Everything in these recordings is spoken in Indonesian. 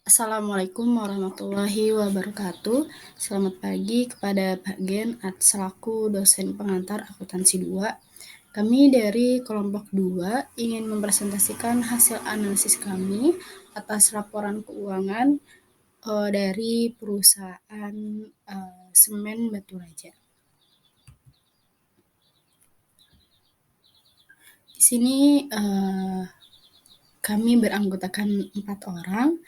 Assalamualaikum warahmatullahi wabarakatuh. Selamat pagi kepada Pak Gen selaku dosen pengantar akuntansi 2. Kami dari kelompok 2 ingin mempresentasikan hasil analisis kami atas laporan keuangan dari perusahaan semen Batu Raja. Di sini kami beranggotakan 4 orang,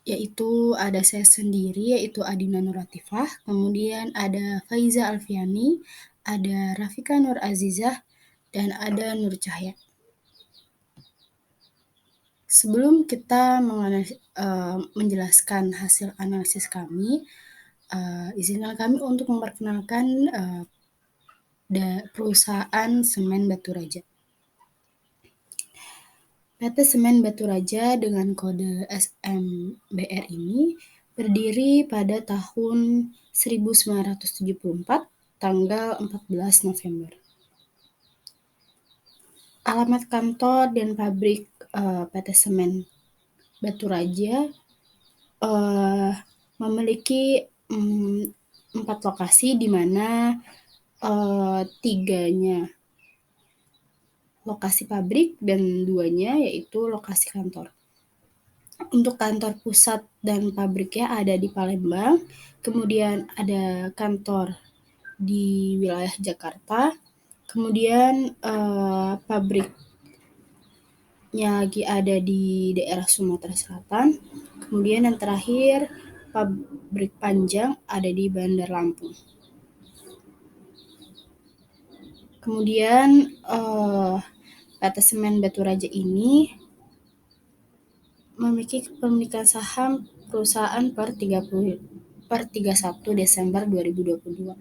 yaitu ada saya sendiri, yaitu Adina Nur Latifah, kemudian ada Faiza Alfiani, ada Rafika Nur Azizah, dan ada Nur Cahya. Sebelum kita menjelaskan hasil analisis kami, izinkan kami untuk memperkenalkan perusahaan semen Batu Raja. PT Semen Batu Raja dengan kode SMBR ini berdiri pada tahun 1974, tanggal 14 November. Alamat kantor dan pabrik PT Semen Batu Raja memiliki 4 lokasi, di mana 3-nya lokasi pabrik dan 2-nya yaitu lokasi kantor. Untuk kantor pusat dan pabriknya ada di Palembang, kemudian ada kantor di wilayah Jakarta, kemudian pabriknya lagi ada di daerah Sumatera Selatan, kemudian yang terakhir pabrik Panjang ada di Bandar Lampung. Kemudian PT Semen Batu Raja ini memiliki kepemilikan saham perusahaan per 31 Desember 2022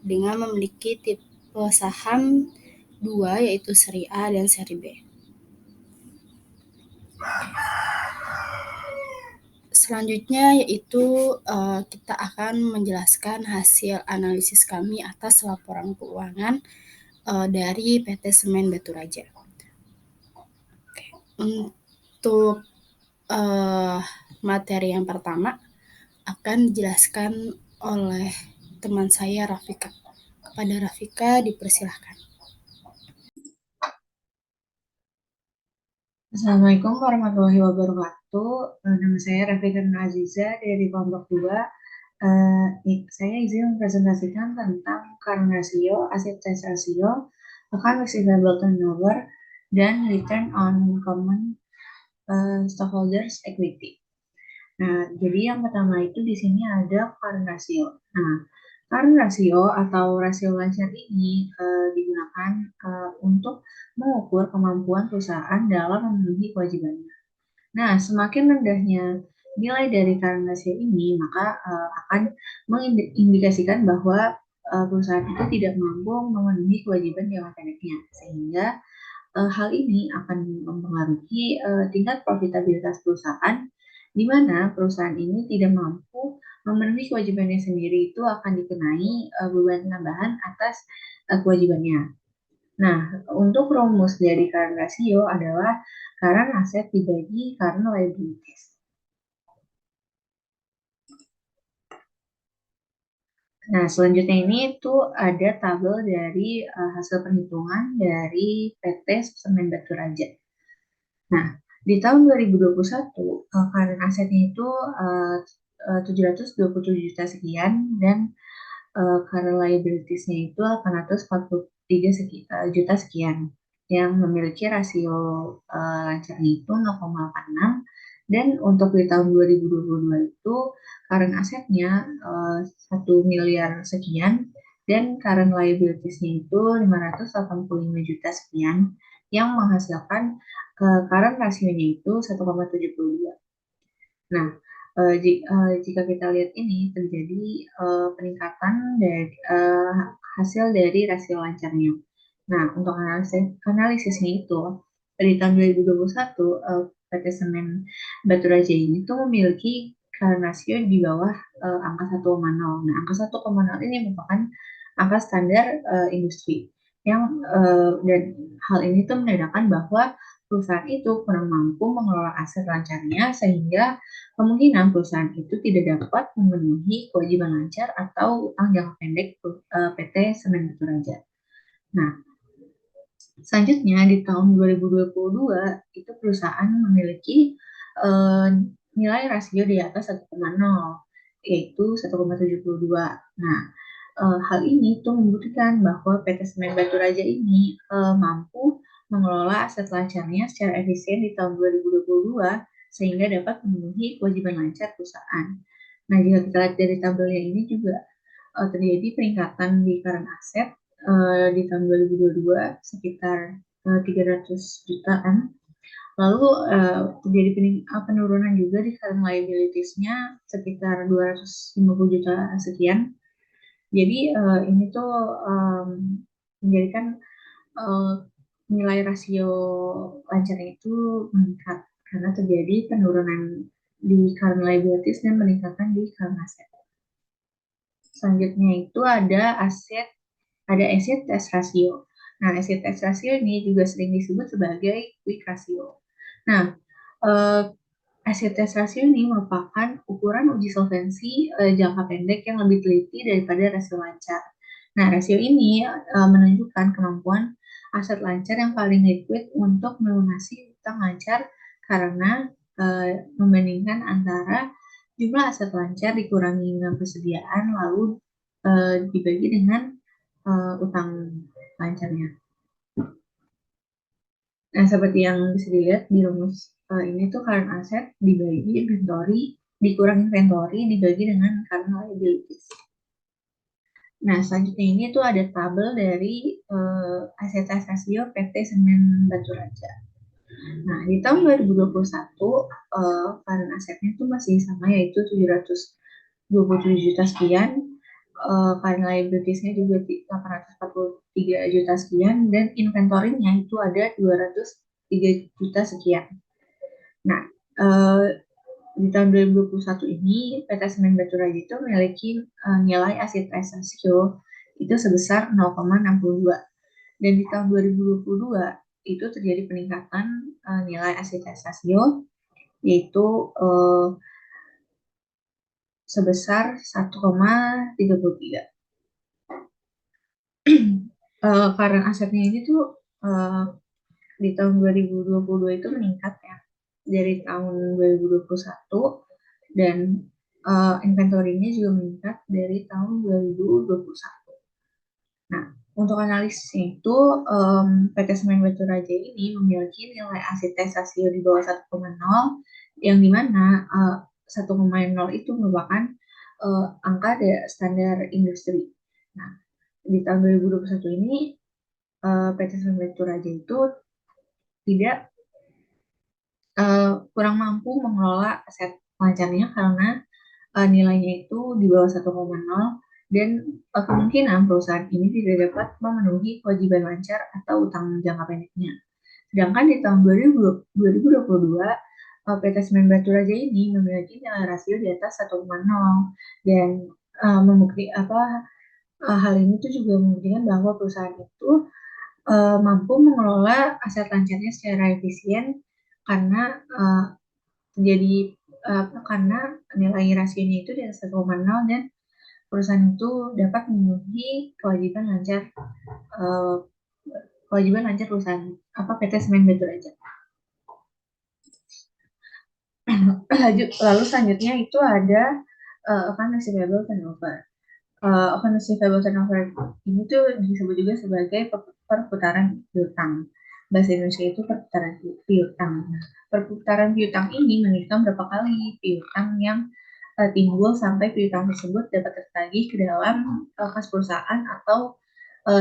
dengan memiliki tipe saham 2, yaitu seri A dan seri B. Selanjutnya yaitu kita akan menjelaskan hasil analisis kami atas laporan keuangan dari PT Semen Batu Raja. Untuk materi yang pertama akan dijelaskan oleh teman saya Rafika. Kepada Rafika dipersilahkan. Assalamualaikum warahmatullahi wabarakatuh. Nama saya Rafika Nur Azizah dari kelompok 2. Saya izin mempresentasikan tentang current ratio, asset size ratio, account receivable turnover, dan return on common stockholders equity. Nah, jadi yang pertama itu di sini ada current ratio. Nah, current ratio atau rasio lancar ini digunakan untuk mengukur kemampuan perusahaan dalam memenuhi kewajibannya. Nah, semakin rendahnya nilai dari current ratio ini, maka akan mengindikasikan bahwa perusahaan itu tidak mampu memenuhi kewajiban jangka pendeknya, sehingga hal ini akan mempengaruhi tingkat profitabilitas perusahaan, di mana perusahaan ini tidak mampu memenuhi kewajibannya sendiri, itu akan dikenai beban tambahan atas kewajibannya. Nah, untuk rumus dari current ratio adalah current asset dibagi current liabilities. Nah, selanjutnya ini tuh ada tabel dari hasil perhitungan dari PT Semen Batu Raja. Nah, di tahun 2021 current asetnya itu 727 juta sekian, dan current liabilities-nya itu 843 juta sekian, yang memiliki rasio lancarnya itu 0,86, dan untuk di tahun 2022 itu current asetnya 1 miliar sekian, dan current liabilities-nya itu 585 juta sekian, yang menghasilkan current rasionya itu 1,72. Nah, jika kita lihat ini terjadi peningkatan dari hasil dari rasio lancarnya. Nah, untuk analisisnya itu di tahun 2021 PT Semen Batu Raja ini tuh memiliki current rasio di bawah angka 1,0. Nah, angka 1,0 ini merupakan angka standar industri, yang dan hal ini tuh menandakan bahwa perusahaan itu kurang mampu mengelola aset lancarnya sehingga kemungkinan perusahaan itu tidak dapat memenuhi kewajiban lancar atau utang jangka pendek PT Semen Batu Raja. Nah, selanjutnya di tahun 2022 itu perusahaan memiliki eh, nilai rasio di atas 1,0 yaitu 1,72. Nah, hal ini tuh membuktikan bahwa PT Semen Batu Raja ini mampu mengelola aset lancarnya secara efisien di tahun 2022 sehingga dapat memenuhi kewajiban lancar perusahaan. Nah, jika kita lihat dari tabelnya ini juga terjadi peningkatan di current asset di tahun 2022 sekitar 300 jutaan. Lalu terjadi penurunan juga di current liabilities-nya sekitar 250 juta sekian. Jadi ini tuh menjadikan uh, nilai rasio lancarnya itu meningkat karena terjadi penurunan di current liabilities dan peningkatan di current asset. Selanjutnya itu ada asset test ratio. Nah, asset test ratio ini juga sering disebut sebagai quick ratio. Nah, uh, asset test ratio ini merupakan ukuran uji solvensi jangka pendek yang lebih teliti daripada rasio lancar. Nah, rasio ini menunjukkan kemampuan aset lancar yang paling liquid untuk melunasi utang lancar karena membandingkan antara jumlah aset lancar dikurangi dengan persediaan lalu dibagi dengan utang lancarnya. Nah, seperti yang bisa dilihat di rumus ini tuh current asset dibagi inventory, dikurang inventory dibagi dengan current liabilities. Nah, selanjutnya ini tuh ada tabel dari aset rasio PT Semen Batu Raja. Nah, di tahun 2021 current asetnya itu masih sama yaitu 727 juta sekian, current liabilities-nya juga 843 juta sekian, dan inventory-nya itu ada 203 juta sekian. Nah, di tahun 2021 ini PT Semen Batu Raja itu memiliki nilai aset rasio itu sebesar 0,62 dan di tahun 2022 itu terjadi peningkatan nilai aset rasio yaitu sebesar 1,33. Karena asetnya ini tuh di tahun 2022 itu meningkat ya dari tahun 2021 dan inventory-nya juga meningkat dari tahun 2021. Nah, untuk analisisnya itu PT Semen Batu Raja ini memiliki nilai aset rasio di bawah 1,0 yang dimana 1,0 itu merupakan angka standar industri. Nah, di tahun 2021 ini PT Semen Batu Raja itu tidak kurang mampu mengelola aset lancarnya karena nilainya itu di bawah 1,0 dan kemungkinan perusahaan ini tidak dapat memenuhi kewajiban lancar atau utang jangka pendeknya. Sedangkan di tahun 2022 PT Semen Batu Raja ini memiliki nilai rasio di atas 1,0 dan hal ini tuh juga membuktikan bahwa perusahaan itu mampu mengelola aset lancarnya secara efisien karena terjadi karena nilai rasionya itu di atas 1,0 dan perusahaan itu dapat memenuhi uh, kewajiban lancar perusahaan PT Semen Batu Raja. Lalu selanjutnya itu ada account receivable turnover. Account receivable turnover ini tuh disebut juga sebagai perputaran piutang. Bahasa Indonesia itu perputaran piutang. Nah, perputaran piutang ini menunjukkan berapa kali piutang yang timbul sampai piutang tersebut dapat tertagih ke dalam kas perusahaan atau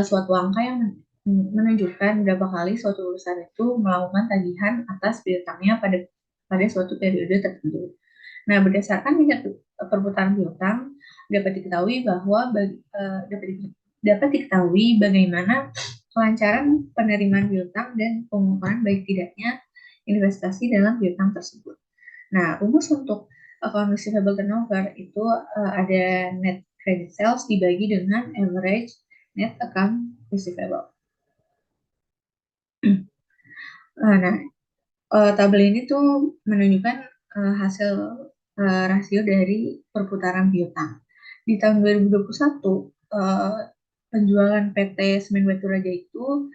suatu angka yang menunjukkan berapa kali suatu perusahaan itu melakukan tagihan atas piutangnya pada suatu periode tertentu. Nah, berdasarkan tingkat perputaran piutang dapat diketahui bahwa dapat diketahui bagaimana kelancaran penerimaan piutang dan pengukuran baik tidaknya investasi dalam piutang tersebut. Nah, rumus untuk account receivable turnover itu ada net credit sales dibagi dengan average net account receivable. Nah, tabel ini tuh menunjukkan hasil rasio dari perputaran piutang. Di tahun 2021, penjualan PT Semen Batu Raja itu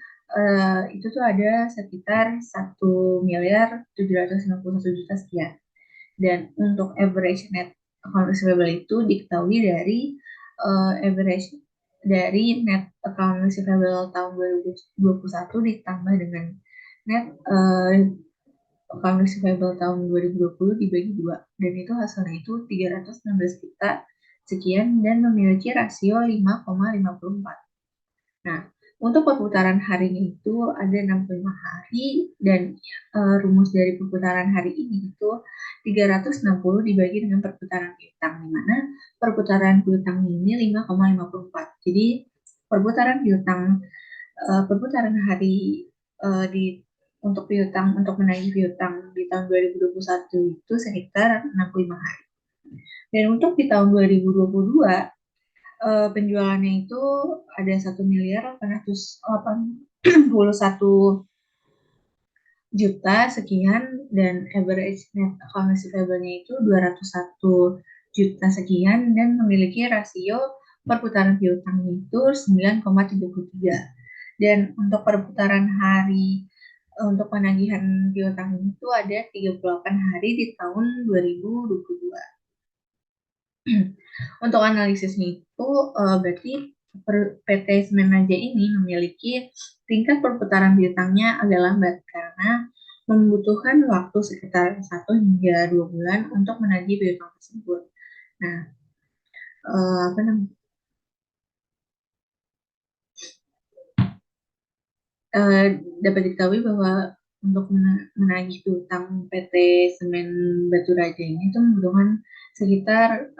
tuh ada sekitar 1.751.000.000 sekian. Dan untuk average net account receivable itu diketahui dari average dari net account receivable tahun 2021 ditambah dengan net account receivable tahun 2020 dibagi dua, dan itu hasilnya itu 316 juta sekian dan memiliki rasio 5,54. Nah, untuk perputaran harinya itu ada 65 hari, dan rumus dari perputaran hari ini itu 360 dibagi dengan perputaran piutang, di mana perputaran piutang ini 5,54. Jadi perputaran piutang perputaran hari di untuk piutang untuk menagih piutang di tahun 2021 itu sekitar 65 hari. Dan untuk di tahun 2022 penjualannya itu ada 1.881 juta sekian, dan average net account receivable-nya itu 201 juta sekian, dan memiliki rasio perputaran piutangnya itu 9,33. Dan untuk perputaran hari untuk penagihan piutang itu ada 38 hari di tahun 2022. Untuk analisisnya itu berarti PT Semen Raja ini memiliki tingkat perputaran piutangnya agak lambat karena membutuhkan waktu sekitar 1 hingga 2 bulan untuk menagih piutang tersebut. Nah, apa namanya? Dapat diketahui bahwa untuk menagih piutang PT Semen Batu Raja ini itu membutuhkan sekitar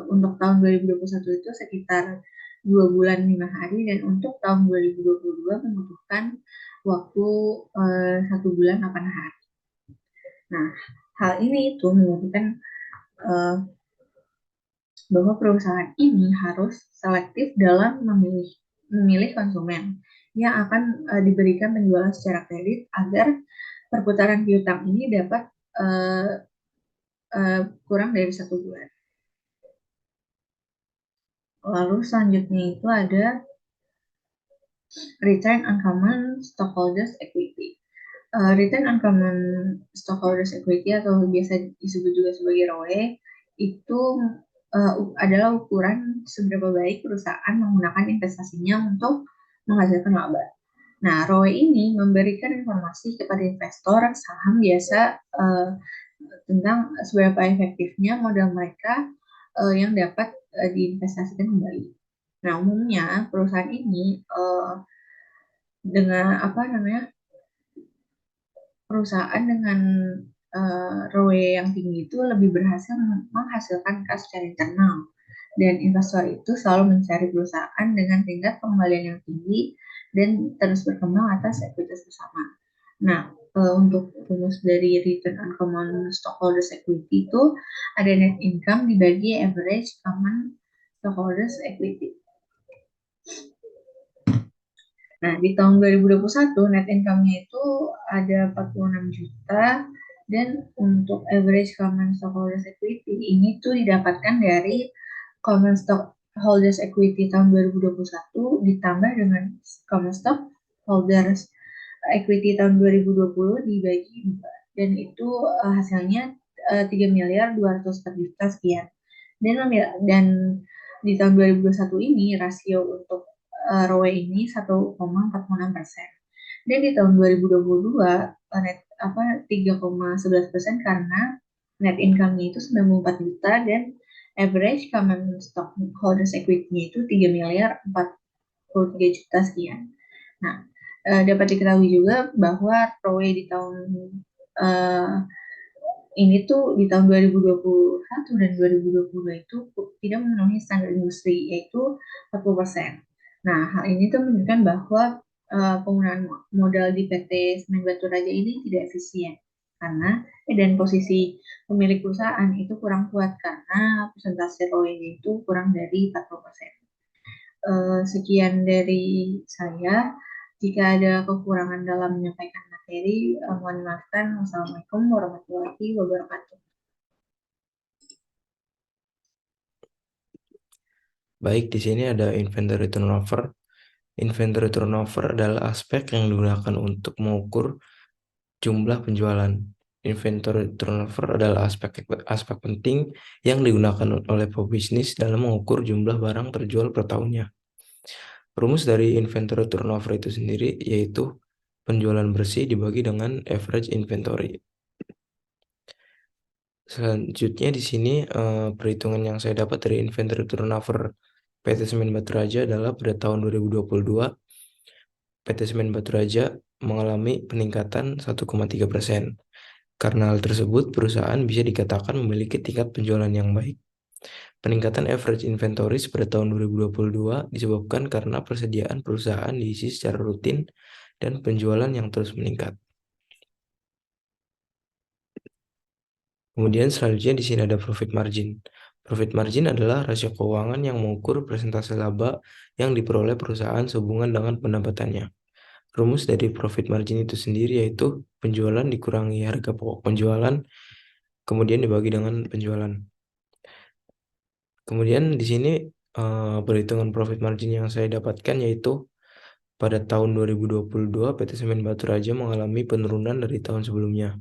untuk tahun 2021 itu sekitar 2 bulan 5 hari, dan untuk tahun 2022 membutuhkan waktu 1 bulan 8 hari. Nah, hal ini itu menunjukkan bahwa perusahaan ini harus selektif dalam memilih konsumen yang akan diberikan penjualan secara kredit agar perputaran piutang ini dapat kurang dari 1 bulan. Lalu selanjutnya itu ada return on common stockholders equity. Return on common stockholders equity atau biasa disebut juga sebagai ROE itu adalah ukuran seberapa baik perusahaan menggunakan investasinya untuk menghasilkan laba. Nah, ROE ini memberikan informasi kepada investor saham biasa tentang seberapa efektifnya modal mereka yang dapat diinvestasikan kembali. Nah, umumnya perusahaan ini dengan perusahaan dengan ROE yang tinggi itu lebih berhasil menghasilkan cash secara internal, dan investor itu selalu mencari perusahaan dengan tingkat pengembalian yang tinggi dan terus berkembang atas ekuitas bersama. Nah, untuk rumus dari return on common stockholders equity itu ada net income dibagi average common stockholders equity. Nah, di tahun 2021 net income-nya itu ada 46 juta, dan untuk average common stockholders equity ini tuh didapatkan dari common stockholders equity tahun 2021 ditambah dengan common stockholders equity tahun 2020 dibagi 2, dan itu hasilnya 3.204 juta sekian. Dan di tahun 2021 ini rasio untuk ROE ini 1,46%. Dan di tahun 2022 net 3,11% karena net income-nya itu 94 juta, dan average common stockholders equity-nya itu 3.043 juta sekian. Nah, dapat diketahui juga bahwa ROE di tahun ini tuh di tahun 2021 dan 2022 itu tidak memenuhi standar industri, yaitu 40%. Nah, hal ini tuh menunjukkan bahwa penggunaan modal di PT Semen Batu Raja ini tidak efisien karena dan posisi pemilik perusahaan itu kurang kuat karena persentase ROE itu kurang dari 40%. Sekian dari saya. Jika ada kekurangan dalam menyampaikan materi. Mohon maafkan. Wassalamualaikum warahmatullahi wabarakatuh. Baik, di sini ada inventory turnover. Inventory turnover adalah aspek yang digunakan untuk mengukur jumlah penjualan. Inventory turnover adalah aspek penting yang digunakan oleh pebisnis dalam mengukur jumlah barang terjual per tahunnya. Rumus dari inventory turnover itu sendiri yaitu penjualan bersih dibagi dengan average inventory. Selanjutnya di sini perhitungan yang saya dapat dari inventory turnover PT Semen Batu Raja adalah pada tahun 2022 PT Semen Batu Raja mengalami peningkatan 1,3%. Karena hal tersebut, perusahaan bisa dikatakan memiliki tingkat penjualan yang baik. Peningkatan average inventories pada tahun 2022 disebabkan karena persediaan perusahaan diisi secara rutin dan penjualan yang terus meningkat. Kemudian selanjutnya di sini ada profit margin. Profit margin adalah rasio keuangan yang mengukur persentase laba yang diperoleh perusahaan sehubungan dengan pendapatannya. Rumus dari profit margin itu sendiri yaitu penjualan dikurangi harga pokok penjualan, kemudian dibagi dengan penjualan. Kemudian di sini perhitungan profit margin yang saya dapatkan yaitu pada tahun 2022 PT Semen Batu Raja mengalami penurunan dari tahun sebelumnya,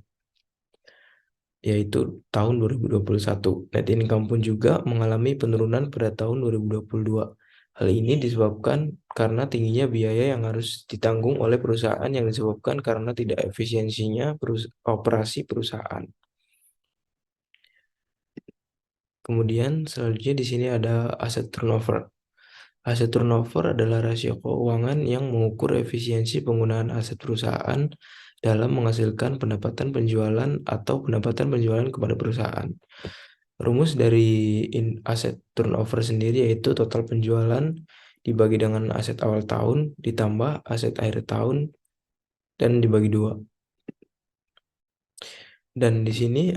yaitu tahun 2021. Net income pun juga mengalami penurunan pada tahun 2022. Hal ini disebabkan karena tingginya biaya yang harus ditanggung oleh perusahaan yang disebabkan karena tidak efisiensinya operasi perusahaan. Kemudian selanjutnya di sini ada aset turnover. Aset turnover adalah rasio keuangan yang mengukur efisiensi penggunaan aset perusahaan dalam menghasilkan pendapatan penjualan atau pendapatan penjualan kepada perusahaan. Rumus dari aset turnover sendiri yaitu total penjualan dibagi dengan aset awal tahun ditambah aset akhir tahun dan dibagi 2. Dan di sini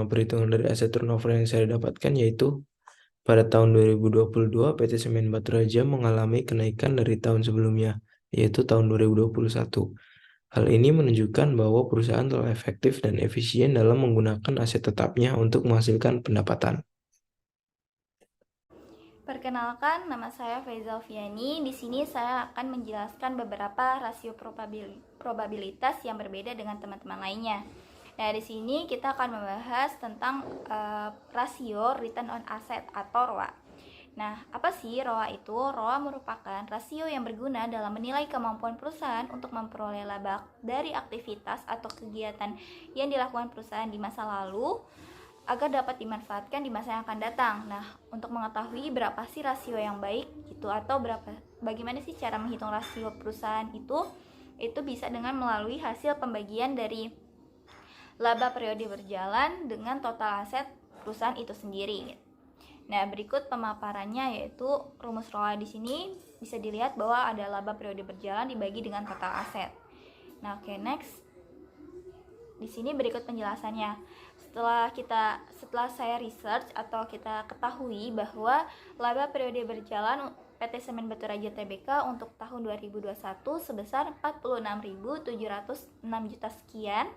perhitungan dari aset turnover yang saya dapatkan yaitu pada tahun 2022, PT Semen Batu Raja mengalami kenaikan dari tahun sebelumnya, yaitu tahun 2021. Hal ini menunjukkan bahwa perusahaan telah efektif dan efisien dalam menggunakan aset tetapnya untuk menghasilkan pendapatan. Perkenalkan, nama saya Faiza Alfiani. Di sini saya akan menjelaskan beberapa rasio probabilitas yang berbeda dengan teman-teman lainnya. Nah, di sini kita akan membahas tentang rasio return on asset atau ROA. Nah, apa sih ROA itu? ROA merupakan rasio yang berguna dalam menilai kemampuan perusahaan untuk memperoleh laba dari aktivitas atau kegiatan yang dilakukan perusahaan di masa lalu agar dapat dimanfaatkan di masa yang akan datang. Nah, untuk mengetahui berapa sih rasio yang baik gitu atau bagaimana sih cara menghitung rasio perusahaan itu bisa dengan melalui hasil pembagian dari laba periode berjalan dengan total aset perusahaan itu sendiri. Nah, berikut pemaparannya yaitu rumus ROA di sini bisa dilihat bahwa ada laba periode berjalan dibagi dengan total aset. Nah, oke, next. Di sini berikut penjelasannya. Setelah saya research atau kita ketahui bahwa laba periode berjalan PT Semen Batu Raja Tbk untuk tahun 2021 sebesar 46.706 juta sekian.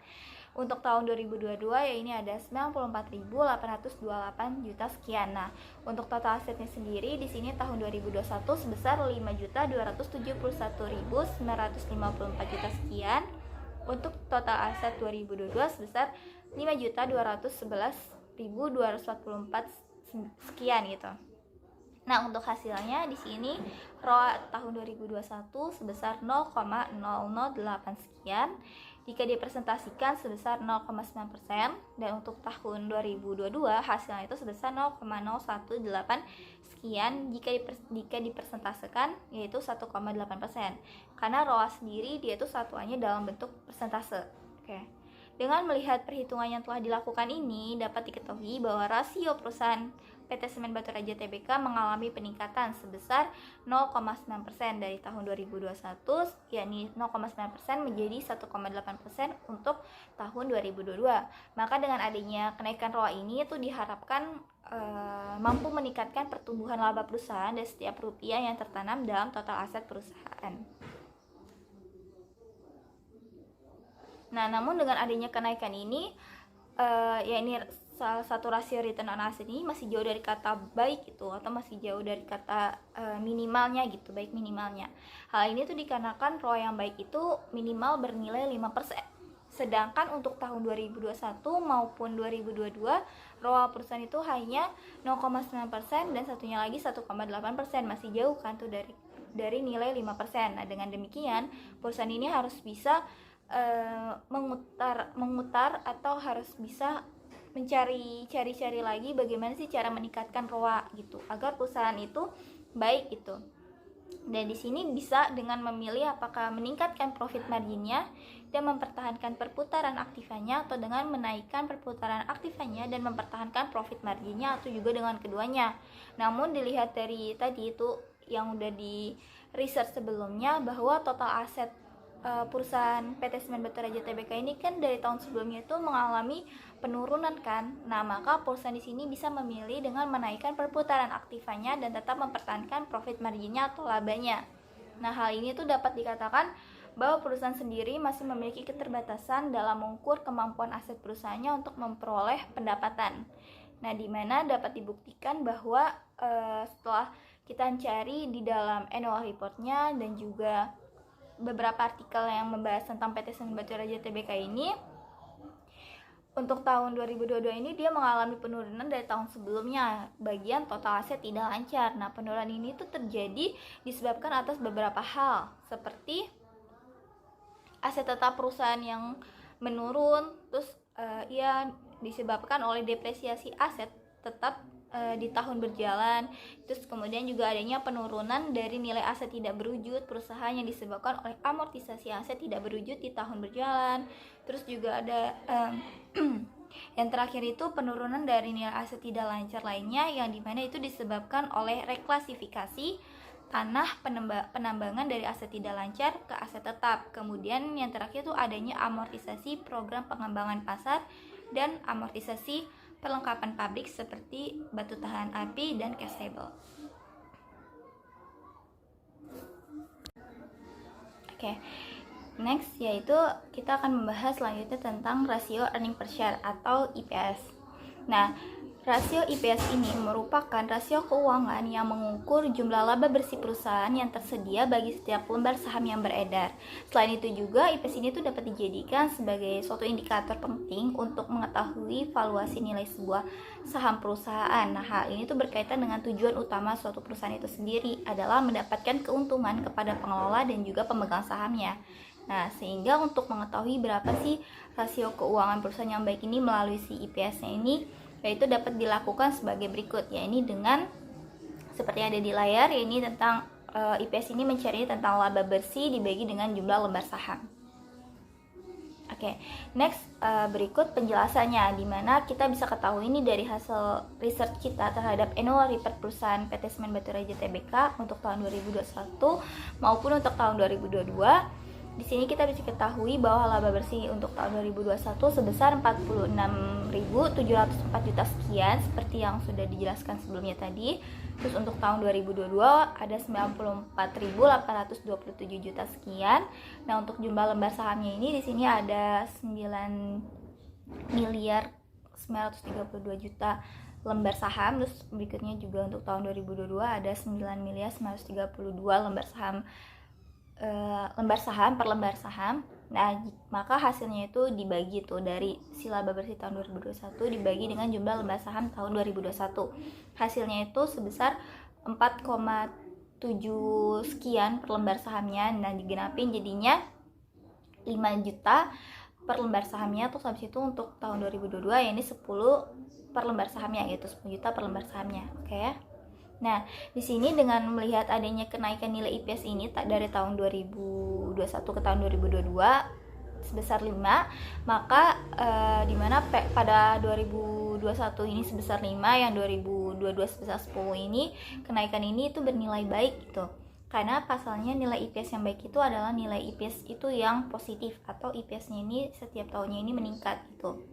Untuk tahun 2022 ya ini ada 94.828 juta sekian. Nah, untuk total asetnya sendiri di sini tahun 2021 sebesar 5.271.954 juta sekian. Untuk total aset 2022 sebesar 5.211.244 sekian gitu. Nah, untuk hasilnya di sini ROA tahun 2021 sebesar 0,008 sekian jika dipresentasikan sebesar 0,9% dan untuk tahun 2022 hasilnya itu sebesar 0,018 sekian jika dipresentasekan yaitu 1,8%. Karena ROA sendiri dia itu satuannya dalam bentuk persentase. Oke. Dengan melihat perhitungan yang telah dilakukan ini dapat diketahui bahwa rasio perusahaan PT Semen Batu Raja Tbk mengalami peningkatan sebesar 0,9% dari tahun 2021, yakni 0,9% menjadi 1,8% untuk tahun 2022. Maka dengan adanya kenaikan ROA ini itu diharapkan mampu meningkatkan pertumbuhan laba perusahaan dan setiap rupiah yang tertanam dalam total aset perusahaan. Nah, namun dengan adanya kenaikan ini, ya ini salah satu rasio return on asset ini masih jauh dari kata baik gitu, atau masih jauh dari kata minimalnya gitu, baik minimalnya. Hal ini tuh dikarenakan ROA yang baik itu minimal bernilai 5%. Sedangkan untuk tahun 2021 maupun 2022 ROA perusahaan itu hanya 0,9% dan satunya lagi 1,8%, masih jauh kan tuh dari nilai 5%. Nah, dengan demikian perusahaan ini harus bisa mengutar atau harus bisa cari lagi bagaimana sih cara meningkatkan ROA gitu agar perusahaan itu baik gitu. Dan di sini bisa dengan memilih apakah meningkatkan profit marginnya dan mempertahankan perputaran aktifanya, atau dengan menaikkan perputaran aktifanya dan mempertahankan profit marginnya, atau juga dengan keduanya. Namun dilihat dari tadi itu yang udah di research sebelumnya, bahwa total aset perusahaan PT Semen Batu Raja Tbk ini kan dari tahun sebelumnya itu mengalami penurunan kan. Nah, maka perusahaan di sini bisa memilih dengan menaikkan perputaran aktifanya dan tetap mempertahankan profit marginnya atau labanya. Nah, hal ini tuh dapat dikatakan bahwa perusahaan sendiri masih memiliki keterbatasan dalam mengukur kemampuan aset perusahaannya untuk memperoleh pendapatan. Nah, di mana dapat dibuktikan bahwa setelah kita cari di dalam annual reportnya dan juga beberapa artikel yang membahas tentang PT Semen Batu Raja Tbk ini, untuk tahun 2022 ini dia mengalami penurunan dari tahun sebelumnya. Bagian total aset tidak lancar. Nah, penurunan ini tuh terjadi disebabkan atas beberapa hal, seperti aset tetap perusahaan yang menurun, terus ia disebabkan oleh depresiasi aset tetap di tahun berjalan. Terus kemudian juga adanya penurunan dari nilai aset tidak berwujud perusahaan yang disebabkan oleh amortisasi aset tidak berwujud di tahun berjalan. Terus juga ada yang terakhir itu penurunan dari nilai aset tidak lancar lainnya, yang dimana itu disebabkan oleh reklasifikasi tanah penambangan dari aset tidak lancar ke aset tetap. Kemudian yang terakhir itu adanya amortisasi program pengembangan pasar dan amortisasi perlengkapan pabrik seperti batu tahan api dan castable. Oke. Next yaitu kita akan membahas selanjutnya tentang rasio earning per share atau EPS. Nah, rasio EPS ini merupakan rasio keuangan yang mengukur jumlah laba bersih perusahaan yang tersedia bagi setiap lembar saham yang beredar. Selain itu juga EPS ini tuh dapat dijadikan sebagai suatu indikator penting untuk mengetahui valuasi nilai sebuah saham perusahaan. Nah, hal ini tuh berkaitan dengan tujuan utama suatu perusahaan itu sendiri adalah mendapatkan keuntungan kepada pengelola dan juga pemegang sahamnya. Nah, sehingga untuk mengetahui berapa sih rasio keuangan perusahaan yang baik ini melalui si EPS-nya ini, yaitu dapat dilakukan sebagai berikut, yaitu dengan seperti ada di layar, yaitu tentang EPS ini mencari tentang laba bersih dibagi dengan jumlah lembar saham. Oke, next berikut penjelasannya, dimana kita bisa ketahui ini dari hasil research kita terhadap annual report perusahaan PT Semen Batu Raja Tbk untuk tahun 2021 maupun untuk tahun 2022. Di sini kita bisa ketahui bahwa laba bersih untuk tahun 2021 sebesar 46.704 juta sekian seperti yang sudah dijelaskan sebelumnya tadi. Terus untuk tahun 2022 ada 94.827 juta sekian. Nah, untuk jumlah lembar sahamnya ini di sini ada 9 miliar 932 juta lembar saham. Terus berikutnya juga untuk tahun 2022 ada 9 miliar 932 lembar saham per lembar saham. Nah, maka hasilnya itu dibagi tuh dari si laba bersih tahun 2021 dibagi dengan jumlah lembar saham tahun 2021. Hasilnya itu sebesar 4,7 sekian per lembar sahamnya. Nah, digenapin jadinya 5 juta per lembar sahamnya. Terus habis itu untuk tahun 2022 ya ini 10 per lembar sahamnya, yaitu 10 juta per lembar sahamnya. Oke ya. Nah, di sini dengan melihat adanya kenaikan nilai EPS ini dari tahun 2021 ke tahun 2022 sebesar 5, maka dimana pada 2021 ini sebesar 5, yang 2022 sebesar 10 ini, kenaikan ini itu bernilai baik gitu. Karena pasalnya nilai EPS yang baik itu adalah nilai EPS itu yang positif, atau EPS-nya ini setiap tahunnya ini meningkat gitu.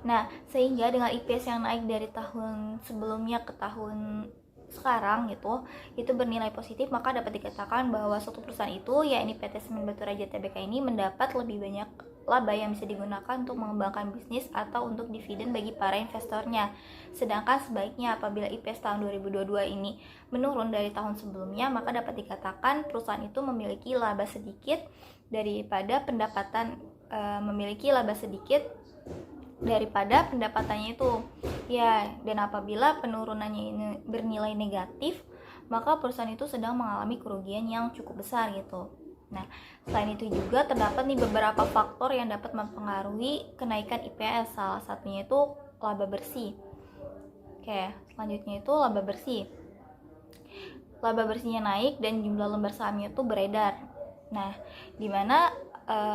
Nah, sehingga dengan EPS yang naik dari tahun sebelumnya ke tahun sekarang gitu itu bernilai positif, maka dapat dikatakan bahwa suatu perusahaan itu, yakni PT Semen Batu Raja Tbk ini, mendapat lebih banyak laba yang bisa digunakan untuk mengembangkan bisnis atau untuk dividen bagi para investornya. Sedangkan sebaliknya apabila IPS tahun 2022 ini menurun dari tahun sebelumnya, maka dapat dikatakan perusahaan itu memiliki laba sedikit daripada pendapatannya itu. Ya, dan apabila penurunannya ini bernilai negatif, maka perusahaan itu sedang mengalami kerugian yang cukup besar gitu. Nah, selain itu juga terdapat nih beberapa faktor yang dapat mempengaruhi kenaikan IPS. Salah satunya itu laba bersih. Oke, selanjutnya itu laba bersih. Laba bersihnya naik dan jumlah lembar sahamnya itu beredar. Nah, dimana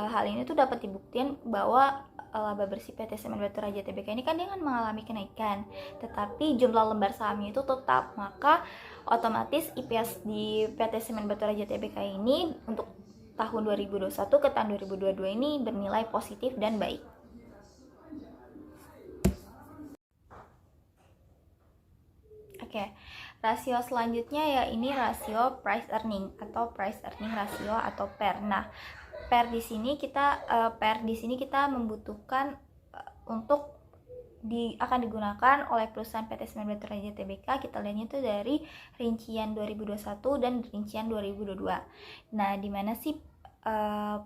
hal ini tuh dapat dibuktikan bahwa laba bersih PT Semen Batu Raja Tbk ini kan dia kan mengalami kenaikan, tetapi jumlah lembar sahamnya itu tetap, maka otomatis IPS di PT Semen Batu Raja Tbk ini untuk tahun 2021 ke tahun 2022 ini bernilai positif dan baik. Oke, rasio selanjutnya ya ini rasio price earning atau price earning ratio atau PER. Nah, PER di sini kita membutuhkan untuk akan digunakan oleh perusahaan PT Semen Batu Raja Tbk. Kita lihatnya itu dari rincian 2021 dan rincian 2022. Nah, di mana sih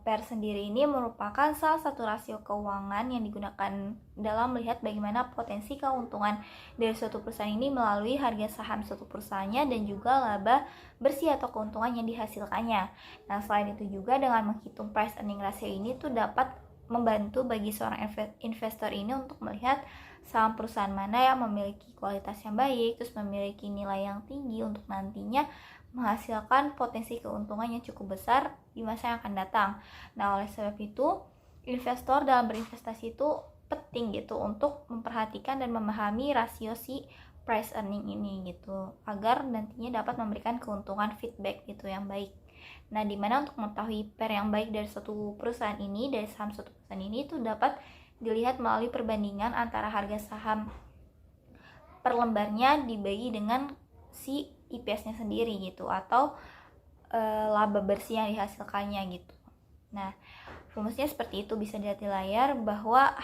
PER sendiri ini merupakan salah satu rasio keuangan yang digunakan dalam melihat bagaimana potensi keuntungan dari suatu perusahaan ini melalui harga saham suatu perusahaannya dan juga laba bersih atau keuntungan yang dihasilkannya. Nah, selain itu juga dengan menghitung price earning ratio ini tuh dapat membantu bagi seorang investor ini untuk melihat saham perusahaan mana yang memiliki kualitas yang baik, terus memiliki nilai yang tinggi untuk nantinya menghasilkan potensi keuntungan yang cukup besar di masa yang akan datang. Nah, oleh sebab itu, investor dalam berinvestasi itu penting gitu untuk memperhatikan dan memahami rasio si price earning ini gitu, agar nantinya dapat memberikan keuntungan feedback gitu yang baik. Nah, dimana untuk mengetahui PER yang baik dari suatu perusahaan ini, dari saham suatu perusahaan ini itu dapat dilihat melalui perbandingan antara harga saham per lembarnya dibagi dengan si IPS-nya sendiri gitu, atau laba bersih yang dihasilkannya gitu. Nah, rumusnya seperti itu, bisa dilihat di layar bahwa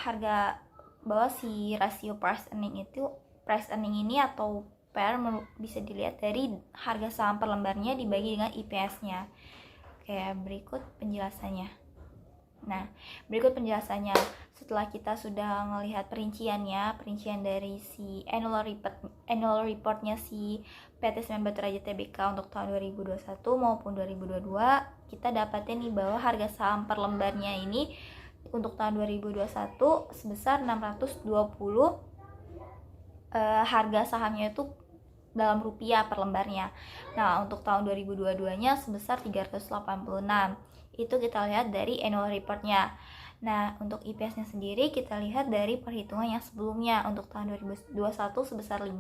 si rasio price earning ini atau PER bisa dilihat dari harga saham per lembarnya dibagi dengan IPS-nya. Oke, berikut penjelasannya. Nah, berikut penjelasannya. Setelah kita sudah melihat perincian dari si annual reportnya si PT Semen Batu Raja Tbk untuk tahun 2021 maupun 2022, kita dapatin nih bahwa harga saham per lembarnya ini untuk tahun 2021 sebesar 620, harga sahamnya itu dalam rupiah per lembarnya. Nah, untuk tahun 2022-nya sebesar 386. Itu kita lihat dari annual reportnya. Nah, untuk IPS-nya sendiri kita lihat dari perhitungan yang sebelumnya. Untuk tahun 2021 sebesar 5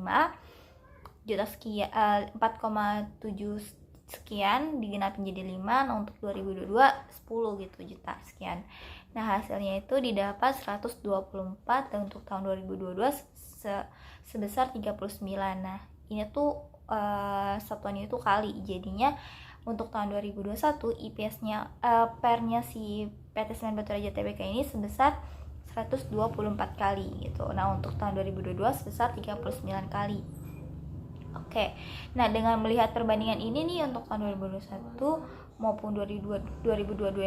juta sekian, 4,7 sekian digenap menjadi 5. Nah, untuk 2022 10 gitu juta sekian. Nah, hasilnya itu didapat 124 dan untuk tahun 2022 sebesar 39. Nah, ini tuh satuannya itu kali, jadinya untuk tahun 2021 IPS-nya PER-nya si PT Semen Batu Raja Tbk ini sebesar 124 kali gitu. Nah, untuk tahun 2022 sebesar 39 kali. Oke. Nah, dengan melihat perbandingan ini nih untuk tahun 2021 maupun 2022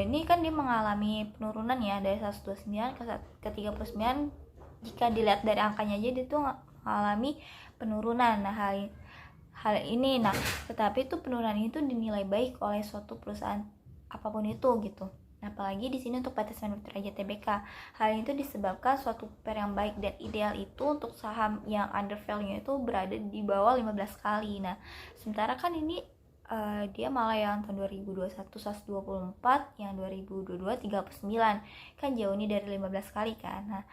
ini kan dia mengalami penurunan ya dari 129 ke 39. Jika dilihat dari angkanya aja dia tuh mengalami penurunan. Nah, hal ini, tetapi itu penurunan itu dinilai baik oleh suatu perusahaan apapun itu gitu. Nah, apalagi di sini untuk PT Semen Batu Raja Tbk, hal itu disebabkan suatu PER yang baik dan ideal itu untuk saham yang under value itu berada di bawah 15 kali. Nah, sementara kan ini dia malah yang tahun 2021 124, yang 2022 39, kan jauh nih dari 15 kali kan. Nah,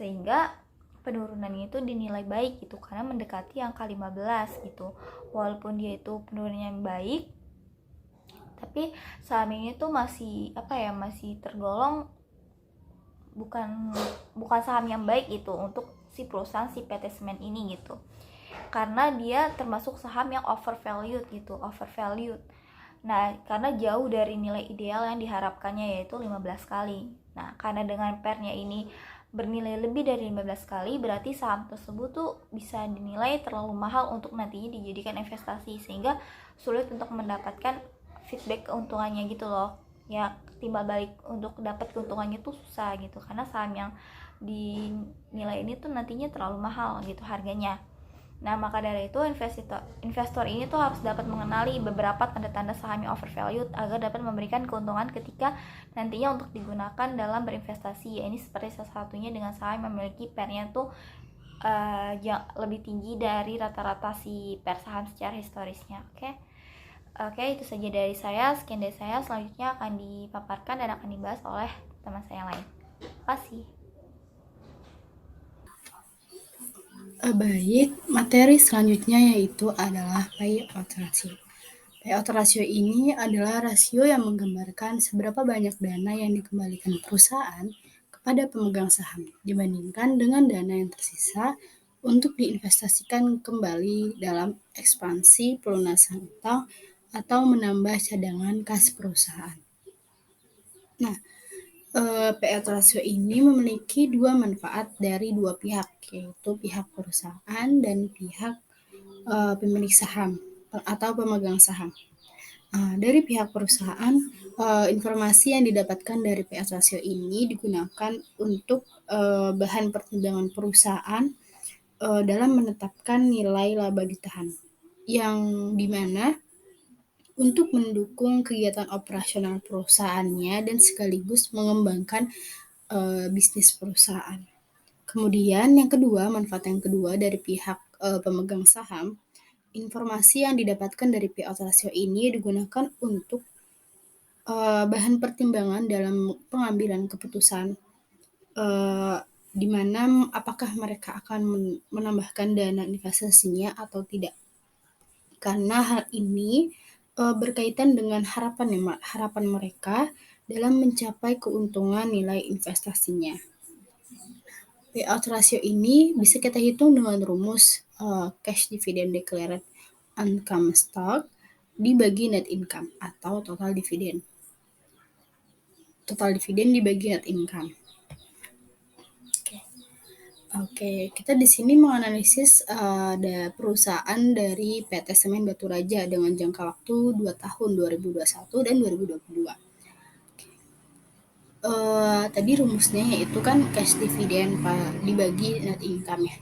sehingga penurunannya itu dinilai baik gitu karena mendekati angka 15 gitu. Walaupun dia itu penurunannya yang baik, tapi saham ini tuh masih masih tergolong bukan saham yang baik gitu untuk si perusahaan si PT Semen ini gitu. karena dia termasuk saham yang overvalued gitu, overvalued. Nah, karena jauh dari nilai ideal yang diharapkannya yaitu 15 kali. Nah, karena dengan PER-nya ini bernilai lebih dari 15 kali, berarti saham tersebut tuh bisa dinilai terlalu mahal untuk nantinya dijadikan investasi, sehingga sulit untuk mendapatkan feedback keuntungannya gitu loh. Ya, timbal balik untuk dapat keuntungannya tuh susah gitu, karena saham yang dinilai ini tuh nantinya terlalu mahal gitu harganya. Nah, maka dari itu investor ini tuh harus dapat mengenali beberapa tanda-tanda saham yang overvalued agar dapat memberikan keuntungan ketika nantinya untuk digunakan dalam berinvestasi. Ya, ini seperti salah satunya dengan saham yang memiliki PER-nya tuh lebih tinggi dari rata-rata si PER saham secara historisnya. Oke, itu saja dari saya. Sekian dari saya. Selanjutnya akan dipaparkan dan akan dibahas oleh teman saya yang lain. Terima kasih. Baik, materi selanjutnya yaitu adalah payout ratio. Payout ratio ini adalah rasio yang menggambarkan seberapa banyak dana yang dikembalikan perusahaan kepada pemegang saham dibandingkan dengan dana yang tersisa untuk diinvestasikan kembali dalam ekspansi pelunasan utang atau menambah cadangan kas perusahaan. Nah, payout ratio ini memiliki dua manfaat dari dua pihak, yaitu pihak perusahaan dan pihak pemilik saham atau pemegang saham. Dari pihak perusahaan, informasi yang didapatkan dari payout ratio ini digunakan untuk bahan pertimbangan perusahaan dalam menetapkan nilai laba ditahan, yang dimana untuk mendukung kegiatan operasional perusahaannya dan sekaligus mengembangkan bisnis perusahaan. Kemudian yang kedua, manfaat yang kedua dari pihak pemegang saham, informasi yang didapatkan dari payout ratio ini digunakan untuk bahan pertimbangan dalam pengambilan keputusan, di mana apakah mereka akan menambahkan dana investasinya atau tidak. Karena hal ini berkaitan dengan harapan mereka dalam mencapai keuntungan nilai investasinya. Payout ratio ini bisa kita hitung dengan rumus cash dividend declared on common stock dibagi net income atau total dividen. Total dividen dibagi net income. Oke, kita di sini menganalisis ada perusahaan dari PT Semen Batu Raja dengan jangka waktu 2 tahun 2021 dan 2022. Tadi rumusnya yaitu kan cash dividend dibagi net income ya.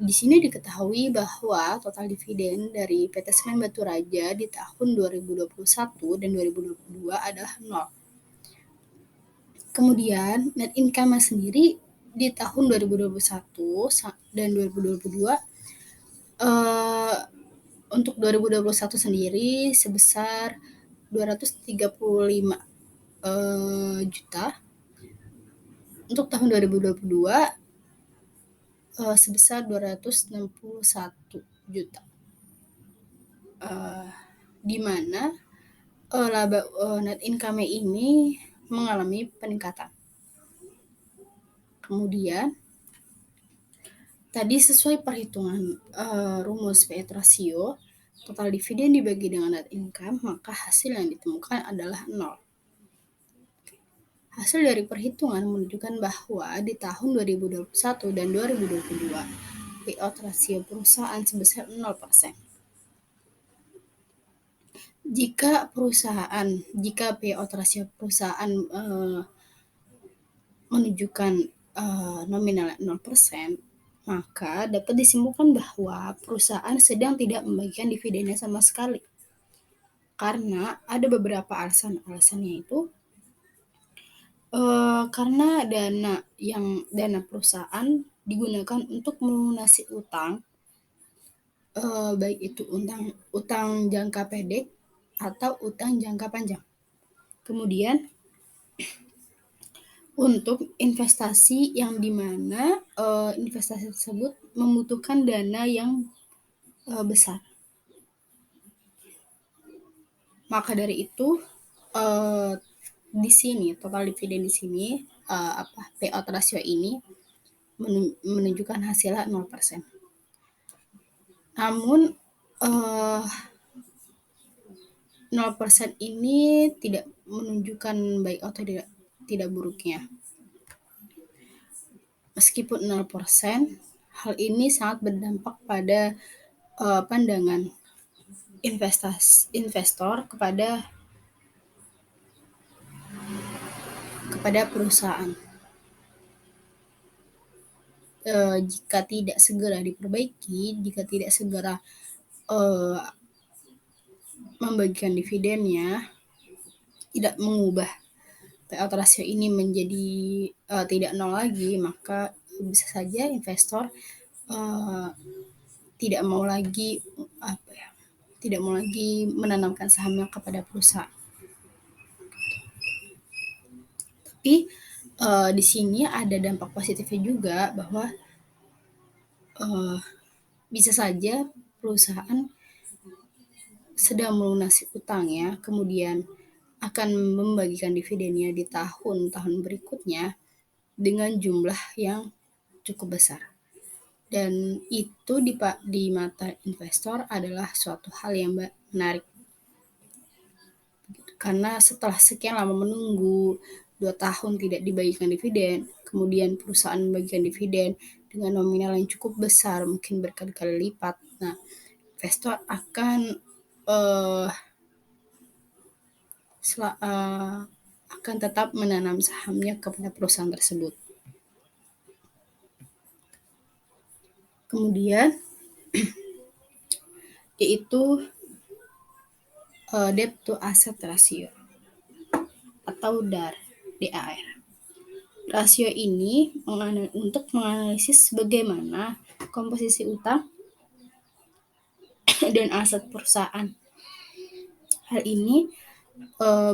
Di sini diketahui bahwa total dividen dari PT Semen Batu Raja di tahun 2021 dan 2022 adalah 0. Kemudian net income sendiri di tahun 2021 dan 2022 untuk 2021 sendiri sebesar 235 juta. Untuk tahun 2022 sebesar 261 juta. Di mana laba net income ini mengalami peningkatan. Kemudian tadi sesuai perhitungan rumus payout ratio, total dividen dibagi dengan net income, maka hasil yang ditemukan adalah 0. Hasil dari perhitungan menunjukkan bahwa di tahun 2021 dan 2022 payout rasio perusahaan sebesar 0%. Jika payout rasio perusahaan menunjukkan nominal 0%, maka dapat disimpulkan bahwa perusahaan sedang tidak membagikan dividennya sama sekali. Karena ada beberapa alasannya itu karena dana perusahaan digunakan untuk melunasi utang, baik itu utang jangka pendek atau utang jangka panjang. Kemudian untuk investasi yang dimana investasi tersebut membutuhkan dana yang besar. Maka dari itu di sini total dividen di sini payout ratio ini menunjukkan hasilnya 0%. Namun 0% ini tidak menunjukkan baik atau tidak buruknya. Meskipun 0%, hal ini sangat berdampak pada pandangan investor kepada perusahaan. Jika tidak segera diperbaiki, jika tidak segera membagikan dividennya, tidak mengubah payout ratio ini menjadi tidak nol lagi, maka bisa saja investor tidak mau lagi menanamkan sahamnya kepada perusahaan. Tapi di sini ada dampak positifnya juga, bahwa bisa saja perusahaan sedang melunasi utangnya, kemudian akan membagikan dividennya di tahun-tahun berikutnya dengan jumlah yang cukup besar. Dan itu di mata investor adalah suatu hal yang menarik. Karena setelah sekian lama menunggu 2 tahun tidak dibagikan dividen, kemudian perusahaan membagikan dividen dengan nominal yang cukup besar, mungkin berkali-kali lipat. Nah, investor akan tetap menanam sahamnya kepada perusahaan tersebut. Kemudian yaitu debt to asset ratio atau DAR. Rasio ini untuk menganalisis bagaimana komposisi utang dan aset perusahaan. Hal ini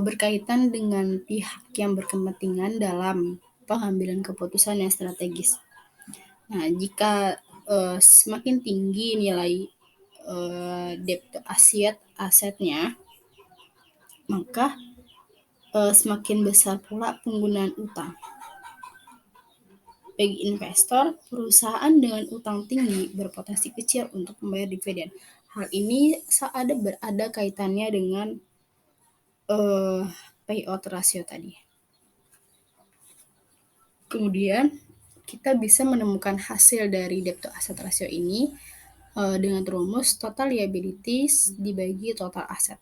berkaitan dengan pihak yang berkepentingan dalam pengambilan keputusan yang strategis. Nah, jika semakin tinggi nilai debt to asetnya, maka semakin besar pula penggunaan utang. Bagi investor, perusahaan dengan utang tinggi berpotensi kecil untuk membayar dividen. Hal ini ada kaitannya dengan payout ratio tadi. Kemudian kita bisa menemukan hasil dari debt to asset ratio ini dengan rumus total liabilities dibagi total aset.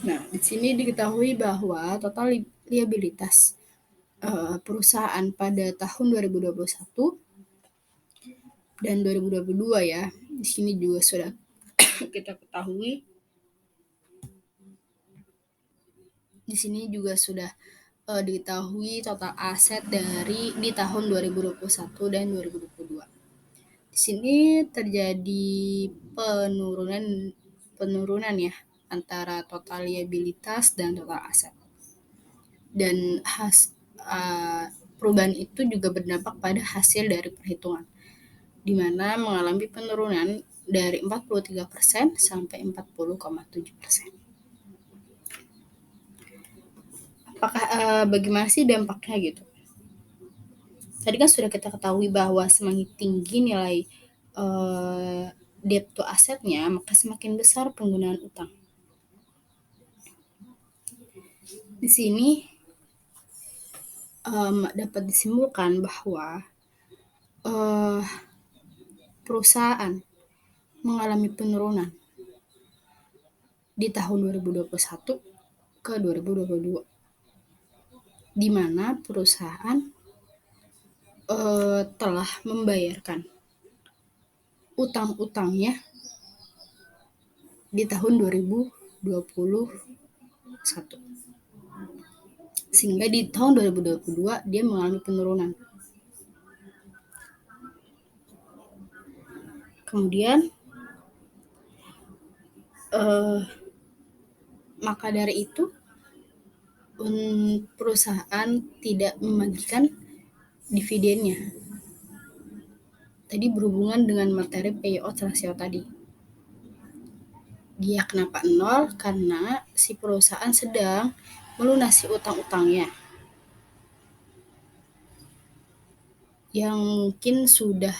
Nah, di sini diketahui bahwa total liabilitas perusahaan pada tahun 2021 dan 2022 ya. Di sini juga sudah kita ketahui. Di sini juga sudah diketahui total aset di tahun 2021 dan 2022. Di sini terjadi penurunan ya antara total liabilitas dan total aset. Dan perubahan itu juga berdampak pada hasil dari perhitungan, di mana mengalami penurunan dari 43% sampai 40,7%. Bagaimana sih dampaknya gitu? Tadi kan sudah kita ketahui bahwa semakin tinggi nilai debt to asetnya, maka semakin besar penggunaan utang. Di sini dapat disimpulkan bahwa perusahaan mengalami penurunan di tahun 2021 ke 2022, di mana perusahaan telah membayarkan utang-utangnya di tahun 2021. Sehingga di tahun 2022 dia mengalami penurunan. Kemudian maka dari itu perusahaan tidak membagikan dividennya. Tadi berhubungan dengan materi payout ratio tadi. Dia kenapa 0? Karena si perusahaan sedang melunasi utang-utangnya yang mungkin sudah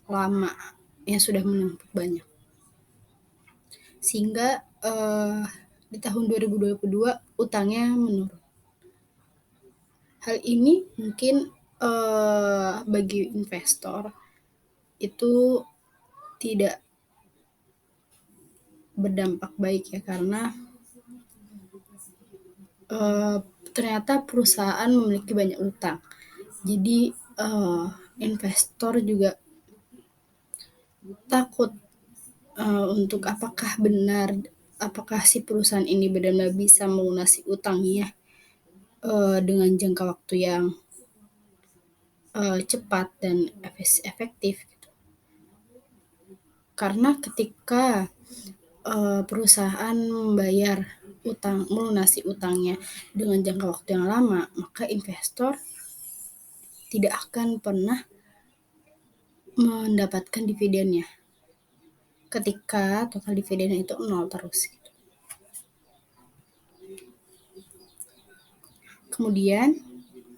lama, yang sudah menumpuk banyak. Sehingga di tahun 2022 utangnya menurun. Hal ini mungkin bagi investor itu tidak berdampak baik ya, karena ternyata perusahaan memiliki banyak utang. Jadi investor juga takut untuk apakah si perusahaan ini benar-benar bisa melunasi utangnya dengan jangka waktu yang cepat dan efektif gitu. Karena ketika perusahaan melunasi utangnya dengan jangka waktu yang lama, maka investor tidak akan pernah mendapatkan dividennya ketika total dividennya itu 0 terus gitu. Kemudian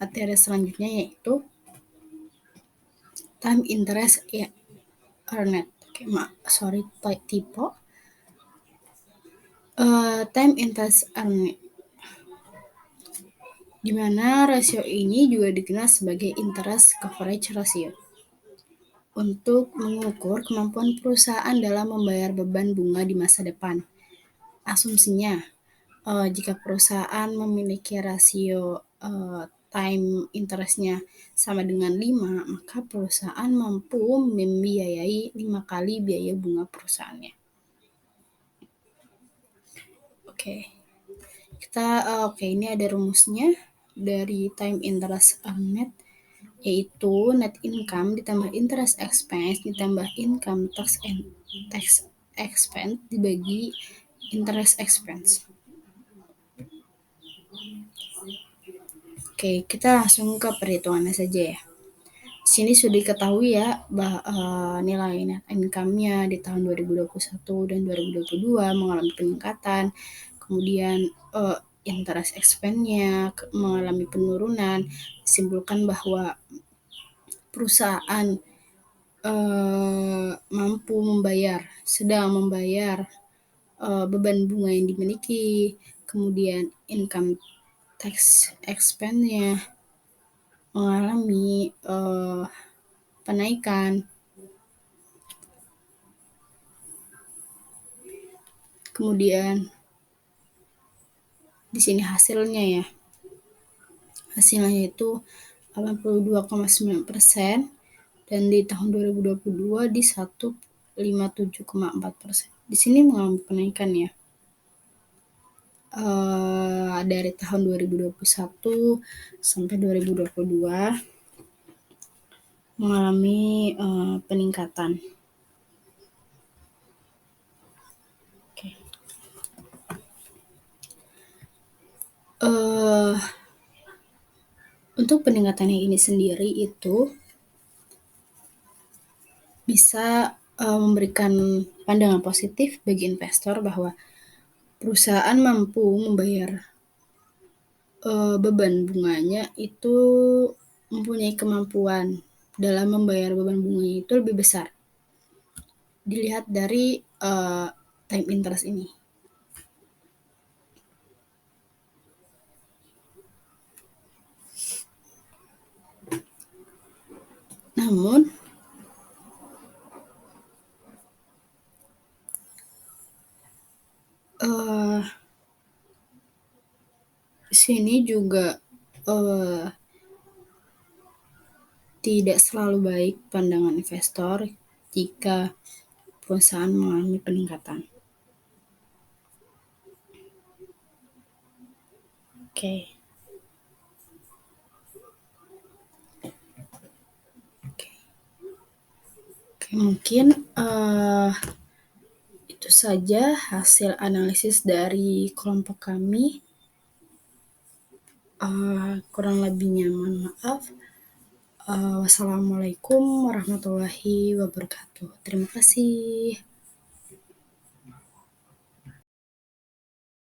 materi selanjutnya yaitu time interest earned. Time interest earned, di mana rasio ini juga dikenal sebagai interest coverage ratio, untuk mengukur kemampuan perusahaan dalam membayar beban bunga di masa depan. Asumsinya, jika perusahaan memiliki rasio time interest-nya sama dengan 5, maka perusahaan mampu membiayai 5 kali biaya bunga perusahaannya. Ini ada rumusnya dari time interest earned, yaitu net income ditambah interest expense ditambah income tax expense dibagi interest expense. Kita langsung ke perhitungannya saja ya. Di sini sudah diketahui ya bahwa nilai net income-nya di tahun 2021 dan 2022 mengalami peningkatan. Kemudian interest expense-nya mengalami penurunan. Disimpulkan bahwa perusahaan sedang membayar beban bunga yang dimiliki. Kemudian income tax expense-nya mengalami penaikan. Kemudian di sini hasilnya ya. Hasilnya itu 82,9% dan di tahun 2022 di 157,4%. Di sini mengalami penaikan ya. Dari tahun 2021 sampai 2022 mengalami peningkatan. Untuk peningkatannya ini sendiri itu bisa memberikan pandangan positif bagi investor bahwa perusahaan mampu membayar beban bunganya itu mempunyai kemampuan dalam membayar beban bunganya itu lebih besar. Dilihat dari time interest ini. Namun di sini juga tidak selalu baik pandangan investor jika perusahaan mengalami peningkatan. Mungkin itu saja hasil analisis dari kelompok kami. Kurang lebihnya mohon maaf. Wassalamualaikum warahmatullahi wabarakatuh. Terima kasih.